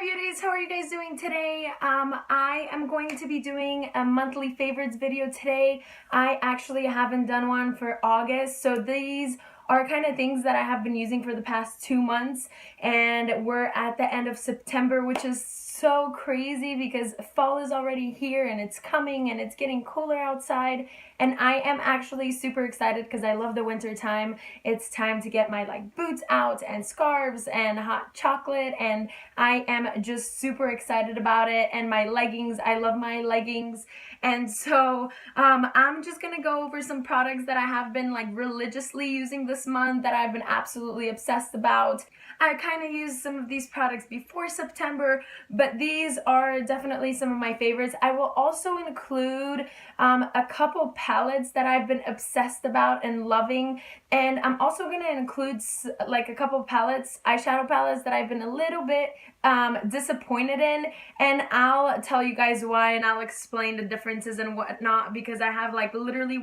beauties, how are you guys doing today? I am going to be doing a monthly favorites video today. I actually haven't done one for August, so these are kind of things that I have been using for the past 2 months, and we're at the end of September, which is so crazy because fall is already here and it's coming and it's getting cooler outside, and I am actually super excited because I love the winter time. It's time to get my boots out and scarves and hot chocolate, and I am just super excited about it. And my leggings, I love my leggings. And so I'm just gonna go over some products that I have been religiously using this month that I've been absolutely obsessed about. I kind of used some of these products before September, but these are definitely some of my favorites. I will also include a couple palettes that I've been obsessed about and loving, and I'm also going to include a couple palettes, eyeshadow palettes that I've been a little bit disappointed in, and I'll tell you guys why, and I'll explain the differences and whatnot, because I have literally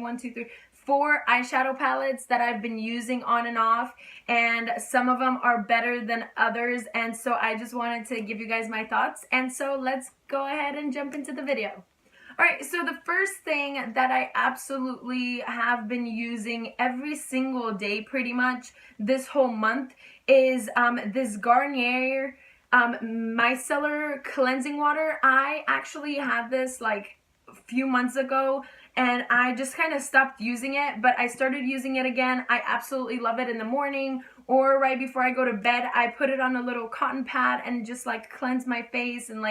4 eyeshadow palettes that I've been using on and off, and some of them are better than others, and so I just wanted to give you guys my thoughts. And so let's go ahead and jump into the video. Alright, so the first thing that I absolutely have been using every single day pretty much this whole month is this Garnier micellar cleansing water. I actually had this a few months ago, and I just kind of stopped using it, but I started using it again. I absolutely love it in the morning or right before I go to bed. I put it on a little cotton pad and just cleanse my face, and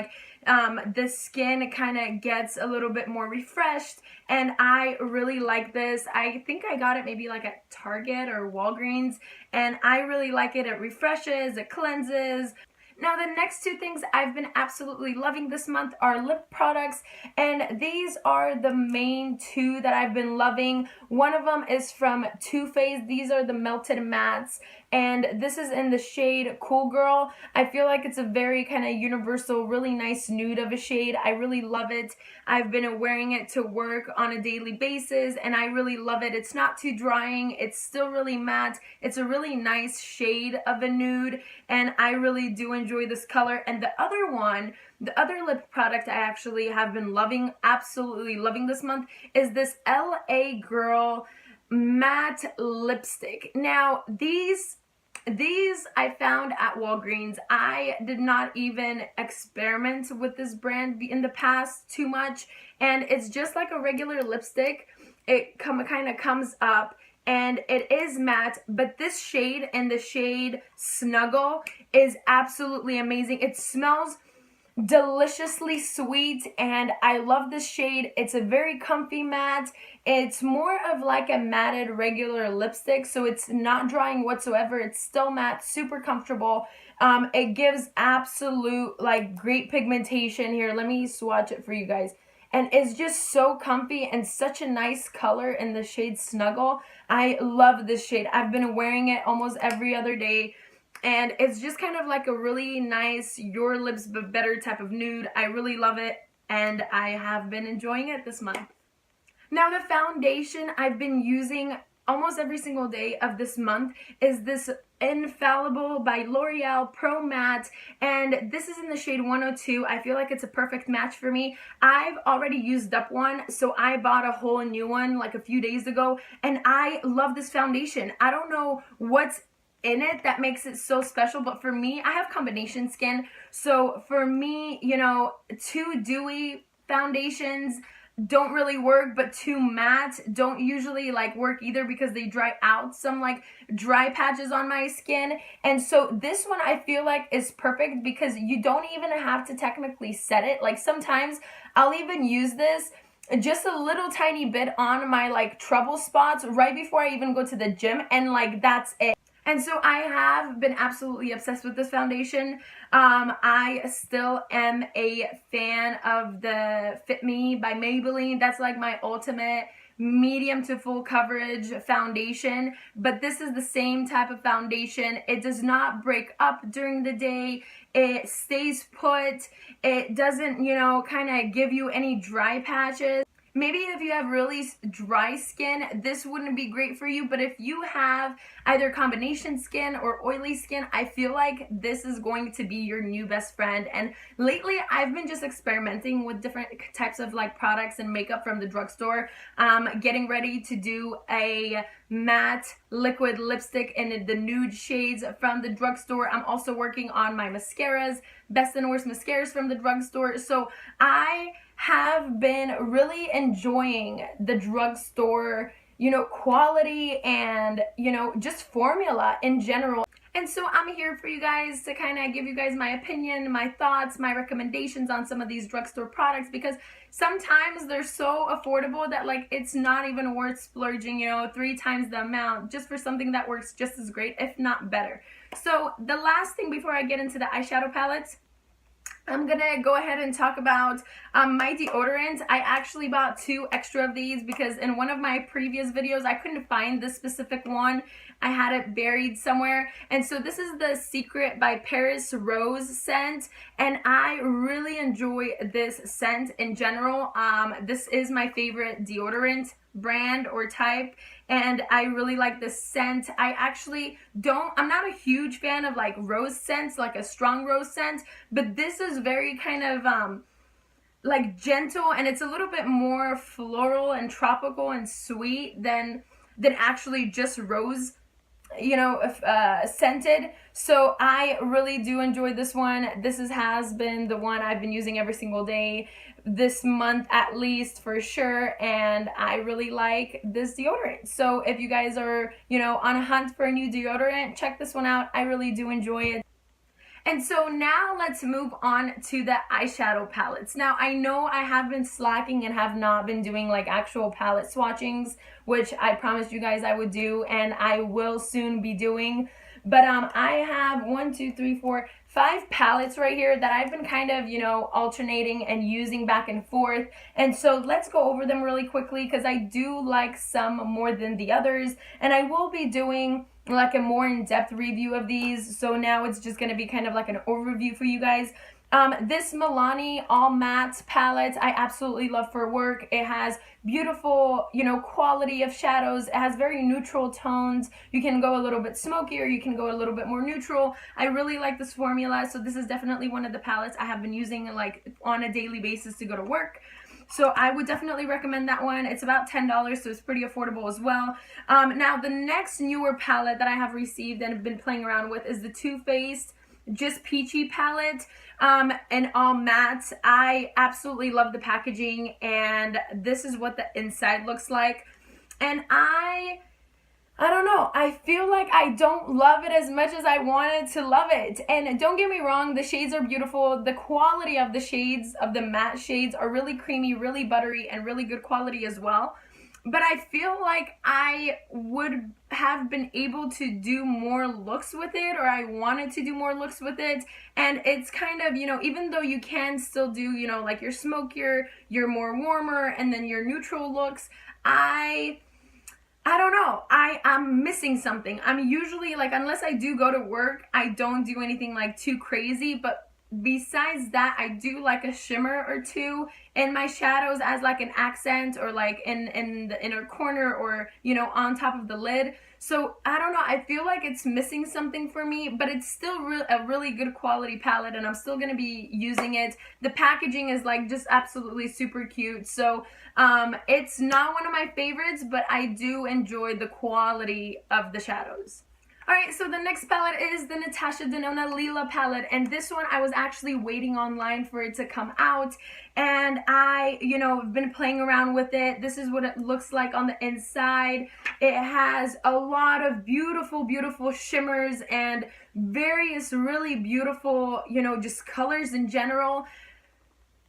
the skin kind of gets a little bit more refreshed, and I really like this. I think I got it maybe at Target or Walgreens, and I really like it. It refreshes, it cleanses. Now the next 2 things I've been absolutely loving this month are lip products, and these are the main 2 that I've been loving. One of them is from Too Faced. These are the Melted Mattes, and this is in the shade Cool Girl. I feel like it's a very kind of universal, really nice nude of a shade. I really love it. I've been wearing it to work on a daily basis, and I really love it. It's not too drying. It's still really matte. It's a really nice shade of a nude, and I really do enjoy this color. And the other one, the other lip product I actually have been loving, absolutely loving this month, is this LA Girl matte lipstick. Now these I found at Walgreens. I did not even experiment with this brand in the past too much, and it's just like a regular lipstick. It kind of comes up, and it is matte, but this shade and the shade Snuggle is absolutely amazing. It smells deliciously sweet, and I love this shade. It's a very comfy matte. It's more of a matted regular lipstick, so it's not drying whatsoever. It's still matte, super comfortable. It gives absolute great pigmentation. Here, let me swatch it for you guys. And it's just so comfy and such a nice color in the shade Snuggle. I love this shade. I've been wearing it almost every other day, and it's just kind of a really nice your lips but better type of nude. I really love it, and I have been enjoying it this month. Now the foundation I've been using almost every single day of this month is this Infallible by L'Oreal Pro Matte, and this is in the shade 102. I feel like it's a perfect match for me. I've already used up one, so I bought a whole new one a few days ago, and I love this foundation. I don't know what's in it that makes it so special, but for me, I have combination skin, so for me, too dewy foundations don't really work, but too matte don't usually work either, because they dry out some dry patches on my skin. And so this one I feel is perfect because you don't even have to technically set it. Sometimes I'll even use this just a little tiny bit on my trouble spots right before I even go to the gym, and that's it. And so I have been absolutely obsessed with this foundation. I still am a fan of the Fit Me by Maybelline. That's my ultimate medium to full coverage foundation. But this is the same type of foundation. It does not break up during the day. It stays put. It doesn't, kind of give you any dry patches. maybe if you have really dry skin, this wouldn't be great for you, but if you have either combination skin or oily skin, I feel like this is going to be your new best friend. And lately I've been just experimenting with different types of like products and makeup from the drugstore. Getting ready to do a matte liquid lipstick in the nude shades from the drugstore. I'm also working on my mascaras, best and worst mascaras from the drugstore. So I have been really enjoying the drugstore, quality and, just formula in general. And so I'm here for you guys to kind of give you guys my opinion, my thoughts, my recommendations on some of these drugstore products, because sometimes they're so affordable that like it's not even worth splurging, 3 times the amount just for something that works just as great, if not better. So the last thing before I get into the eyeshadow palettes, I'm gonna go ahead and talk about my deodorant. I actually bought 2 extra of these because in one of my previous videos I couldn't find this specific one. I had it buried somewhere, and so this is the Secret by Paris Rose scent, and I really enjoy this scent in general. This is my favorite deodorant brand or type, and I really like this scent. I'm not a huge fan of like rose scents, like a strong rose scent, but this is very kind of like gentle, and it's a little bit more floral and tropical and sweet than actually just rose, scented. So I really do enjoy this one. This has been the one I've been using every single day this month at least, for sure, and I really like this deodorant. So if you guys are, on a hunt for a new deodorant, check this one out. I really do enjoy it. And so now let's move on to the eyeshadow palettes. Now I know I have been slacking and have not been doing like actual palette swatchings, which I promised you guys I would do, and I will soon be doing. But I have 5 palettes right here that I've been kind of, alternating and using back and forth. And so let's go over them really quickly because I do like some more than the others. And I will be doing like a more in-depth review of these. So now it's just going to be kind of like an overview for you guys. This Milani All Matte palette I absolutely love for work. It has beautiful, quality of shadows. It has very neutral tones. You can go a little bit smoky or you can go a little bit more neutral. I really like this formula, so this is definitely one of the palettes I have been using like on a daily basis to go to work. So I would definitely recommend that one. It's about $10, so it's pretty affordable as well. Now the next newer palette that I have received and have been playing around with is the Too Faced Just Peachy palette, and all matte. I absolutely love the packaging, and this is what the inside looks like. And I don't know, I feel like I don't love it as much as I wanted to love it. And don't get me wrong, the shades are beautiful. The quality of the shades, of the matte shades, are really creamy, really buttery, and really good quality as well. But I feel like I would have been able to do more looks with it, or I wanted to do more looks with it. And it's kind of, even though you can still do, like your smokier, your more warmer, and then your neutral looks, I don't know. I'm missing something. I'm usually like, unless I do go to work, I don't do anything like too crazy, but besides that, I do like a shimmer or two in my shadows as like an accent, or like in the inner corner, or on top of the lid. So I don't know, I feel like it's missing something for me, but it's still a really good quality palette, and I'm still gonna be using it. The packaging is like just absolutely super cute. So it's not one of my favorites, but I do enjoy the quality of the shadows. Alright, so the next palette is the Natasha Denona Lila palette, and this one I was actually waiting online for it to come out, and I, have been playing around with it. This is what it looks like on the inside. It has a lot of beautiful, beautiful shimmers and various really beautiful, just colors in general.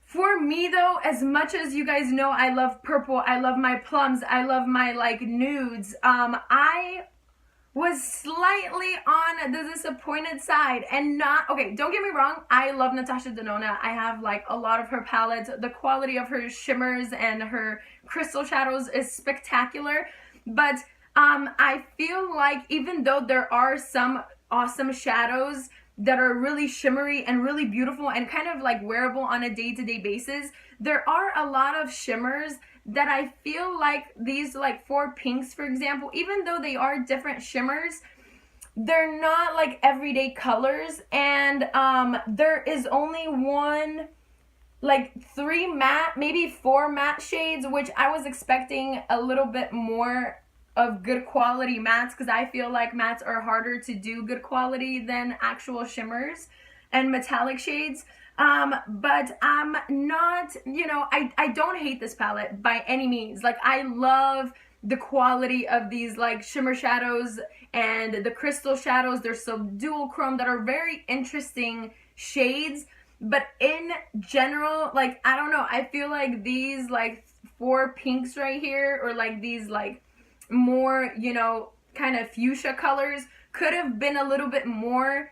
For me though, as much as you guys know I love purple, I love my plums, I love my like nudes, I was slightly on the disappointed side, and okay, don't get me wrong, I love Natasha Denona. I have like a lot of her palettes. The quality of her shimmers and her crystal shadows is spectacular, but I feel like even though there are some awesome shadows that are really shimmery and really beautiful and kind of like wearable on a day-to-day basis, there are a lot of shimmers that I feel like these like 4 pinks, for example, even though they are different shimmers, they're not like everyday colors. And there is only one, like 3 matte, maybe 4 matte shades, which I was expecting a little bit more of good quality mattes, because I feel like mattes are harder to do good quality than actual shimmers and metallic shades. But I'm not, you know, I don't hate this palette by any means. Like, I love the quality of these like shimmer shadows and the crystal shadows. They're so dual chrome that are very interesting shades. But in general, like, I don't know, I feel like these like 4 pinks right here, or like these like more, you know, kind of fuchsia colors, could have been a little bit more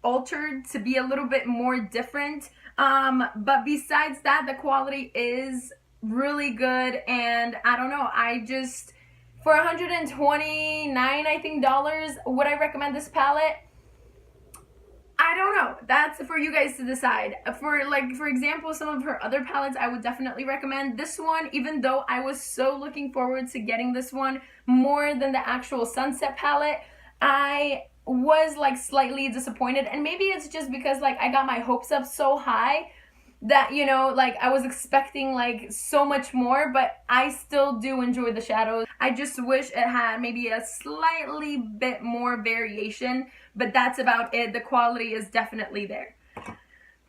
altered to be a little bit more different. But besides that, the quality is really good. And I don't know, I just, for $129, I think, dollars, would I recommend this palette? I don't know. That's for you guys to decide. For example, some of her other palettes I would definitely recommend. This one, even though I was so looking forward to getting this one more than the actual Sunset palette, I was like slightly disappointed. And maybe it's just because like I got my hopes up so high that, you know, like I was expecting like so much more, but I still do enjoy the shadows. I just wish it had maybe a slightly bit more variation, but that's about it. The quality is definitely there.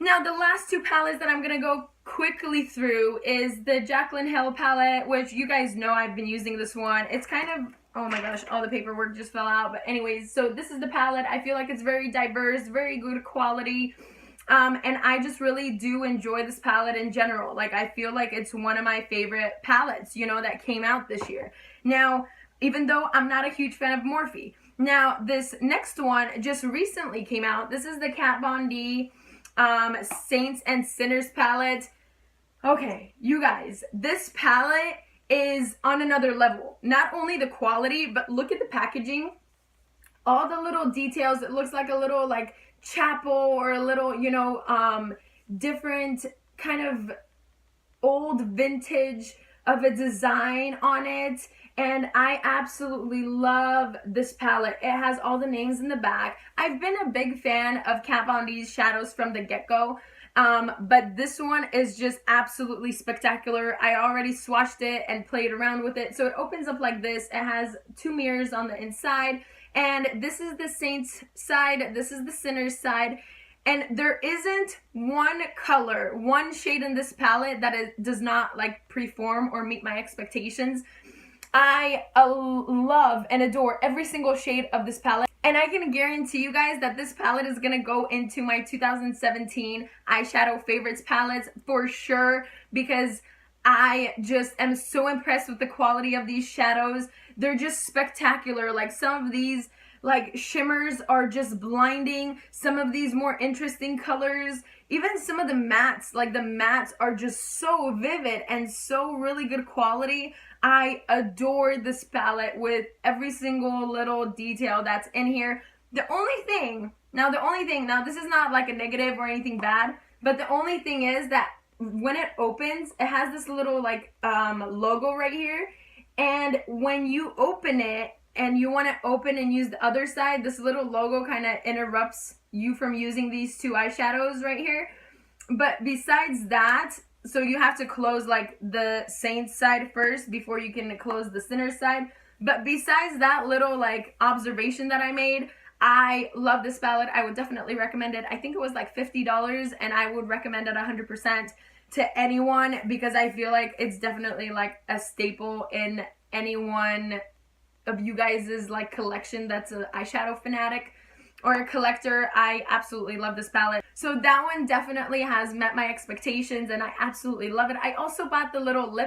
Now, the last 2 palettes that I'm gonna go quickly through is the Jaclyn Hill palette, which you guys know I've been using this one. It's kind of, oh my gosh, all the paperwork just fell out. But anyways, so this is the palette. I feel like it's very diverse, very good quality. And I just really do enjoy this palette in general. Like, I feel like it's one of my favorite palettes, you know, that came out this year. Now, even though I'm not a huge fan of Morphe. Now, this next one just recently came out. This is the Kat Von D Saints and Sinners palette. Okay, you guys, this palette is on another level. Not only the quality, but look at the packaging. All the little details. It looks like a little like chapel, or a little, you know, different kind of old vintage of a design on it. And I absolutely love this palette. It has all the names in the back. I've been a big fan of Kat Von D's shadows from the get-go. But this one is just absolutely spectacular. I already swatched it and played around with it. So it opens up like this. It has 2 mirrors on the inside. And this is the Saints side, this is the Sinners side. And there isn't one color, one shade in this palette that does not like preform or meet my expectations. I love and adore every single shade of this palette. And I can guarantee you guys that this palette is going to go into my 2017 eyeshadow favorites palettes for sure, because I just am so impressed with the quality of these shadows. They're just spectacular. Like, some of these like shimmers are just blinding. Some of these more interesting colors, even some of the mattes, like the mattes are just so vivid and so really good quality. I adore this palette with every single little detail that's in here. The only thing, now this is not like a negative or anything bad, but the only thing is that when it opens, it has this little like logo right here. And when you open it and you want to open and use the other side, this little logo kind of interrupts you from using these 2 eyeshadows right here. But besides that, so you have to close like the Saints side first before you can close the Sinners side. But besides that little like observation that I made, I love this palette. I would definitely recommend it. I think it was like $50, and I would recommend it 100% to anyone, because I feel like it's definitely like a staple in anyone of you guys' like collection that's an eyeshadow fanatic or a collector. I absolutely love this palette. So that one definitely has met my expectations, and I absolutely love it. I also bought the little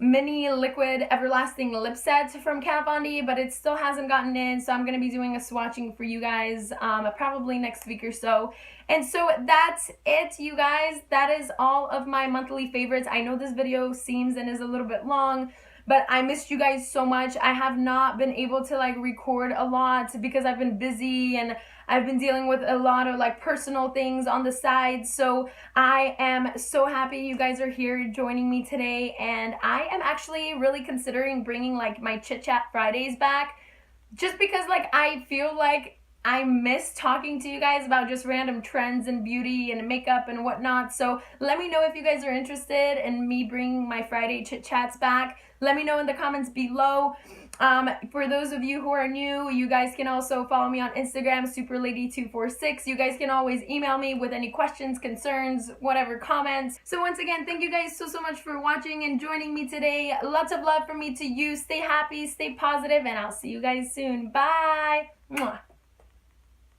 mini liquid everlasting lip set from Kat Von D, but it still hasn't gotten in, so I'm going to be doing a swatching for you guys probably next week or so. And so that's it, you guys. That is all of my monthly favorites. I know this video seems and is a little bit long, but I missed you guys so much. I have not been able to like record a lot because I've been busy and I've been dealing with a lot of like personal things on the side. So I am so happy you guys are here joining me today, and I am actually really considering bringing like my Chit Chat Fridays back, just because like I feel like I miss talking to you guys about just random trends and beauty and makeup and whatnot. So let me know if you guys are interested in me bringing my Friday Chit Chats back. Let me know in the comments below. For those of you who are new, you guys can also follow me on Instagram, superlady246. You guys can always email me with any questions, concerns, whatever, comments. So once again, thank you guys so much for watching and joining me today. Lots of love from me to you. Stay happy, stay positive, and I'll see you guys soon. Bye. Mwah.